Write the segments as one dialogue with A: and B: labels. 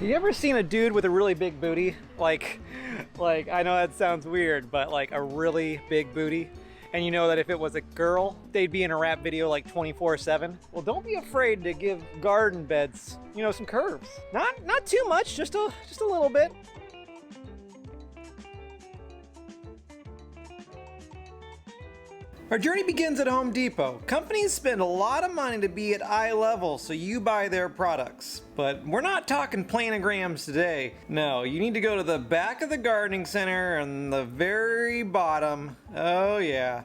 A: You ever seen a dude with a really big booty? Like I know that sounds weird, but like a really big booty. And you know that if it was a girl, they'd be in a rap video like 24/7. Well, don't be afraid to give garden beds, you know, some curves. Not too much, just a little bit. Our journey begins at Home Depot. Companies spend a lot of money to be at eye level, so you buy their products. But we're not talking planograms today. No, you need to go to the back of the gardening center on the very bottom. Oh yeah.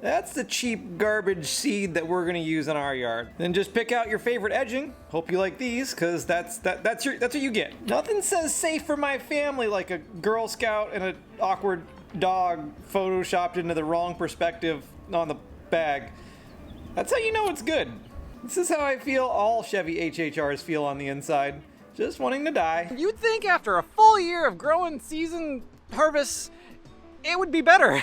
A: That's the cheap garbage seed that we're gonna use in our yard. Then just pick out your favorite edging. Hope you like these, cause that's what you get. Nothing says safe for my family like a Girl Scout and an awkward dog photoshopped into the wrong perspective on the bag. That's how you know it's good. This is how I feel all Chevy HHRs feel on the inside. Just wanting to die. You'd think after a full year of growing season harvests, it would be better.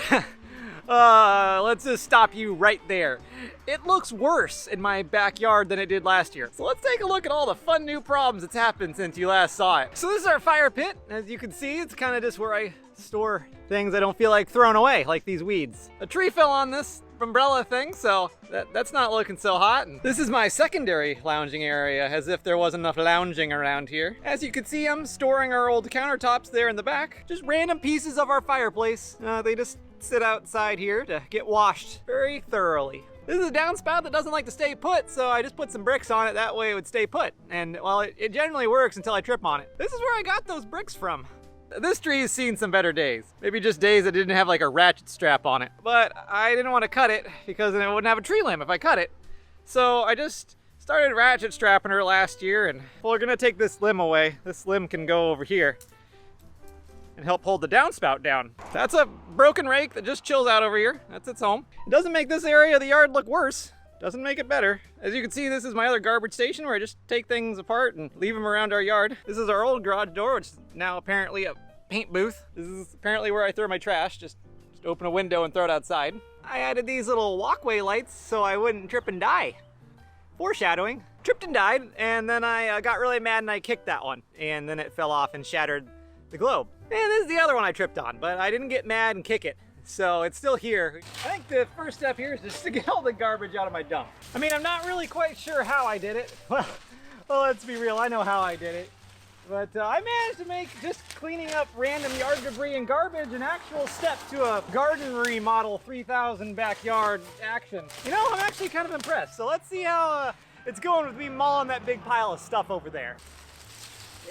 A: Let's just stop you right there. It looks worse in my backyard than it did last year. So let's take a look at all the fun new problems that's happened since you last saw it. So this is our fire pit. As you can see, it's kind of just where I store things I don't feel like throwing away, like these weeds. A tree fell on this umbrella thing, so that's not looking so hot. And this is my secondary lounging area, as if there wasn't enough lounging around here. As you can see, I'm storing our old countertops there in the back. Just random pieces of our fireplace. They just sit outside here to get washed very thoroughly. This is a downspout that doesn't like to stay put, so I just put some bricks on it, that way it would stay put. And well, it generally works until I trip on it. This is where I got those bricks from. This tree has seen some better days. Maybe just days that didn't have like a ratchet strap on it. But I didn't want to cut it because then it wouldn't have a tree limb if I cut it. So I just started ratchet strapping her last year, and well, we're gonna take this limb away. This limb can go over here and help hold the downspout down. That's a broken rake that just chills out over here. That's its home. It doesn't make this area of the yard look worse. Doesn't make it better. As you can see, this is my other garbage station where I just take things apart and leave them around our yard. This is our old garage door, which is now apparently a paint booth. This is apparently where I throw my trash. Just open a window and throw it outside. I added these little walkway lights so I wouldn't trip and die. Foreshadowing. Tripped and died, and then I got really mad and I kicked that one. And then it fell off and shattered the globe. And this is the other one I tripped on, but I didn't get mad and kick it. So it's still here. I think the first step here is just to get all the garbage out of my dump. I mean, I'm not really quite sure how I did it. Well, let's be real, I know how I did it. But I managed to make just cleaning up random yard debris and garbage an actual step to a garden remodel 3000 backyard action. You know, I'm actually kind of impressed. So let's see how it's going with me mauling that big pile of stuff over there.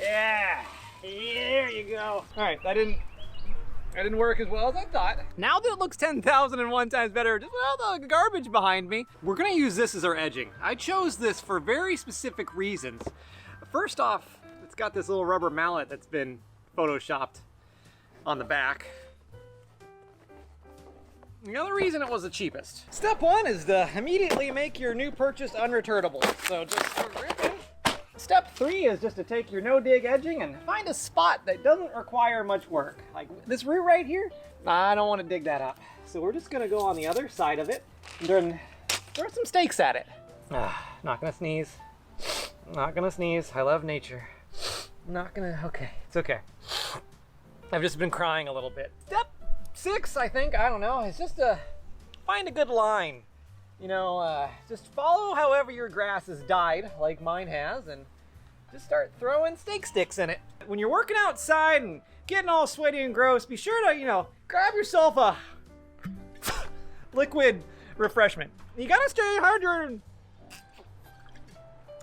A: Yeah, there you go. All right, that didn't work as well as I thought. Now that it looks 10,001 times better, just with all the garbage behind me, we're gonna use this as our edging. I chose this for very specific reasons. First off, it's got this little rubber mallet that's been photoshopped on the back. The other reason it was the cheapest. Step one is to immediately make your new purchase unreturnable. So just rip in. Step 3 is just to take your no-dig edging and find a spot that doesn't require much work. Like this root right here, I don't want to dig that up. So we're just gonna go on the other side of it and then throw some stakes at it. Not gonna sneeze. Not gonna sneeze. I love nature. Not gonna, okay, it's okay. I've just been crying a little bit. Step 6, I think, I don't know, is just to find a good line. You know, just follow however your grass has died, like mine has, and just start throwing stake sticks in it. When you're working outside and getting all sweaty and gross, be sure to, you know, grab yourself a liquid refreshment. You gotta stay hydrated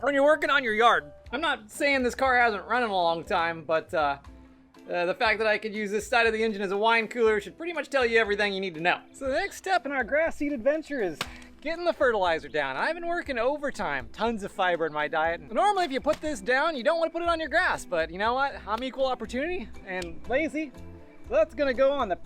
A: when you're working on your yard. I'm not saying this car hasn't run in a long time, but the fact that I could use this side of the engine as a wine cooler should pretty much tell you everything you need to know. So the next step in our grass seed adventure is getting the fertilizer down. I've been working overtime, tons of fiber in my diet. Normally if you put this down, you don't want to put it on your grass, but you know what? I'm equal opportunity and lazy. So that's gonna go on the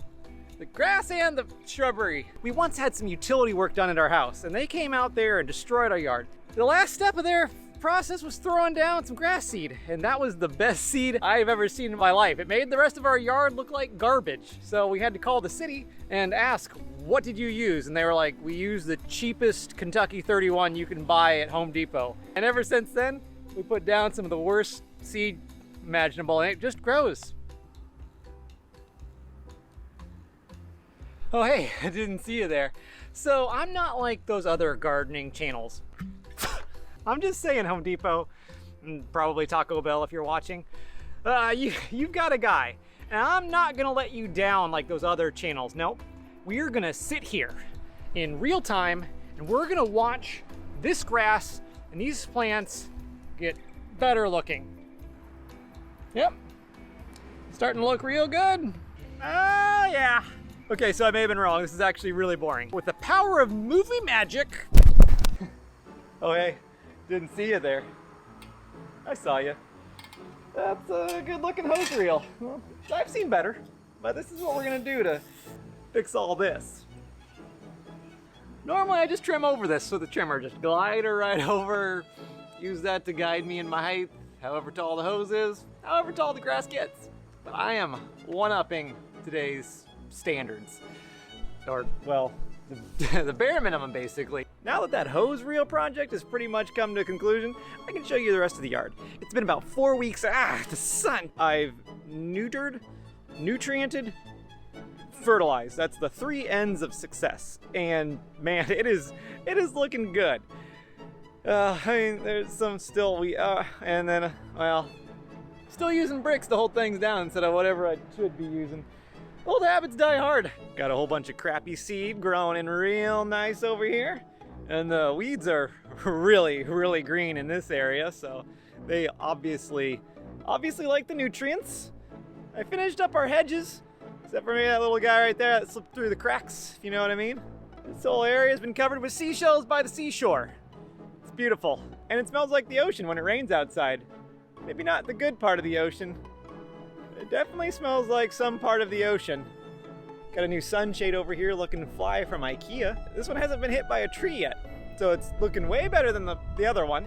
A: grass and the shrubbery. We once had some utility work done at our house and they came out there and destroyed our yard. The last step of their process was throwing down some grass seed, and that was the best seed I've ever seen in my life. It made the rest of our yard look like garbage. So we had to call the city and ask, what did you use? And they were like, we used the cheapest Kentucky 31 you can buy at Home Depot. And ever since then, we put down some of the worst seed
B: imaginable, and it just grows. Oh hey, I didn't see you there. So I'm not like those other gardening channels. I'm just saying, Home Depot, and probably Taco Bell if you're watching. You've got a guy, and I'm not gonna let you down like those other channels. Nope, we're gonna sit here in real time, and we're gonna watch this grass and these plants get better looking. Yep, starting to look real good. Yeah. Okay, so I may have been wrong. This is actually really boring. With the power of movie magic. Oh hey, didn't see you there. I saw you. That's a good looking hose reel. Well, I've seen better, but this is what we're gonna do to fix all this. Normally I just trim over this with a trimmer, just glide her right over, use that to guide me in my height, however tall the hose is, however tall the grass gets. But I am one-upping today's standards. Or, well, the bare minimum basically. Now that that hose reel project has pretty much come to a conclusion, I can show you the rest of the yard. It's been about 4 weeks, the sun. I've neutered, nutriented, fertilized. That's the 3 ends of success. And man, it is looking good. I mean, there's some still, and then, well, still using bricks to hold things down instead of whatever I should be using. Old habits die hard. Got a whole bunch of crappy seed growing in real nice over here. And the weeds are really, really green in this area, so they obviously like the nutrients. I finished up our hedges, except for maybe that little guy right there that slipped through the cracks, if you know what I mean. This whole area has been covered with seashells by the seashore. It's beautiful, and it smells like the ocean when it rains outside. Maybe not the good part of the ocean. It definitely smells like some part of the ocean. Got a new sunshade over here looking fly from IKEA. This one hasn't been hit by a tree yet, so it's looking way better than the other one.